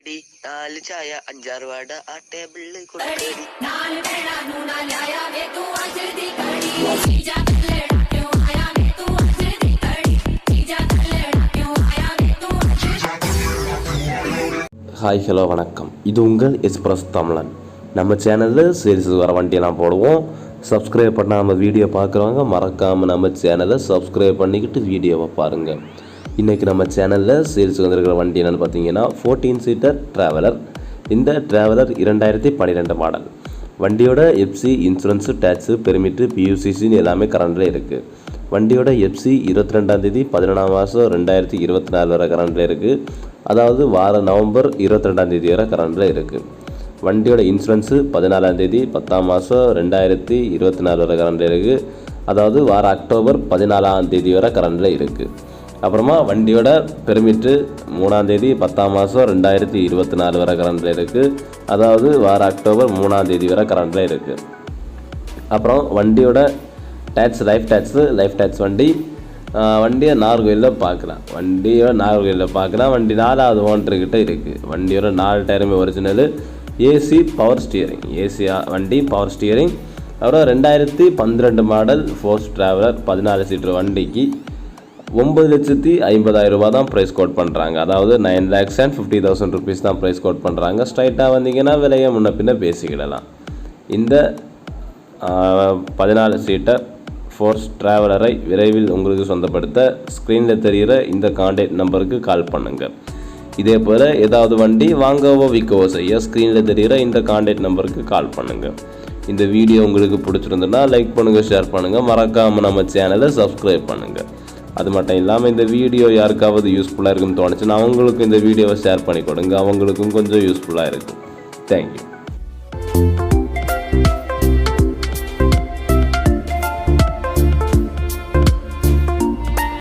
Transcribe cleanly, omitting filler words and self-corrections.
കടി 4 ചായ 5-6 വട ആ ടേബിളിൽ കൊടുക്കടി ஹாய் ஹலோ வணக்கம். இது உங்கள் எக்ஸ்பிரஸ் தமிழன். நம்ம சேனலில் சேல்ஸ் வர வண்டியெல்லாம் போடுவோம். சப்ஸ்கிரைப் பண்ணால் நம்ம வீடியோ பார்க்குறவங்க மறக்காமல் நம்ம சேனலை சப்ஸ்கிரைப் பண்ணிக்கிட்டு வீடியோவை பாருங்கள். இன்றைக்கி நம்ம சேனலில் சேல்ஸுக்கு வந்திருக்கிற வண்டி என்னென்னு பார்த்தீங்கன்னா 14 சீட்டர் ட்ராவலர். இந்த ட்ராவலர் 2012 மாடல். வண்டியோட எஃப்சி, இன்சூரன்ஸு, டேக்ஸு, பெர்மிட்டு, பியூசிசின்னு எல்லாமே கரண்டில் இருக்குது. வண்டியோட எஃப்சி 22 11 மாதம் 2024 வரை கரண்டில் இருக்குது. அதாவது வார நவம்பர் 22 வரை கரண்டில் இருக்குது. வண்டியோட இன்சூரன்ஸு 14 10 மாதம் 2024 வரை கரண்டில் இருக்குது. அதாவது வார அக்டோபர் 14 வரை கரண்டில் இருக்குது. அப்புறமா வண்டியோட பெர்மிட்டு 3 10 மாதம் 2024 வரை கரண்டில் இருக்குது. அதாவது வார அக்டோபர் 3 வரை கரண்டில் இருக்குது. அப்புறம் வண்டியோட டேக்ஸ் லைஃப் டேக்ஸ் வண்டியை நாகர்கோயிலில் பார்க்கலாம். வண்டி 4வது ஓனர்கிட்ட இருக்குது. வண்டியோட 4 டயருமே ஒரிஜினலு. ஏசி பவர் ஸ்டியரிங், வண்டி பவர் ஸ்டியரிங். அப்புறம் 2012 மாடல் ஃபோர்ஸ் ட்ராவலர் 14 சீட்டர் வண்டிக்கு 9,50,000 ரூபா தான் ப்ரைஸ் கோட் பண்ணுறாங்க. அதாவது 9,50,000 ருபீஸ் தான் ப்ரைஸ் கோட் பண்ணுறாங்க. ஸ்ட்ரைட்டாக வந்தீங்கன்னா விலையை முன்ன பின்ன பேசிக்கிடலாம். இந்த 14 சீட்டர் ஃபோர்ஸ் ட்ராவலரை விரைவில் உங்களுக்கு சொந்தப்படுத்த ஸ்க்ரீனில் தெரிகிற இந்த கான்டாக்ட் நம்பருக்கு கால் பண்ணுங்கள். இதே போல் ஏதாவது வண்டி வாங்கவோ விற்கவோ செய்ய ஸ்க்ரீனில் தெரிகிற இந்த கான்டாக்ட் நம்பருக்கு கால் பண்ணுங்கள். இந்த வீடியோ உங்களுக்கு பிடிச்சிருந்துன்னா லைக் பண்ணுங்கள், ஷேர் பண்ணுங்கள், மறக்காமல் நம்ம சேனலை சப்ஸ்கிரைப் பண்ணுங்கள். அது மட்டும் இல்லாமல் இந்த வீடியோ யாருக்காவது யூஸ்ஃபுல்லாக இருக்குன்னு தோணுச்சுன்னா அவங்களுக்கும் இந்த வீடியோவை ஷேர் பண்ணி கொடுங்க. அவங்களுக்கும் கொஞ்சம் யூஸ்ஃபுல்லாக இருக்கும். தேங்க்யூ.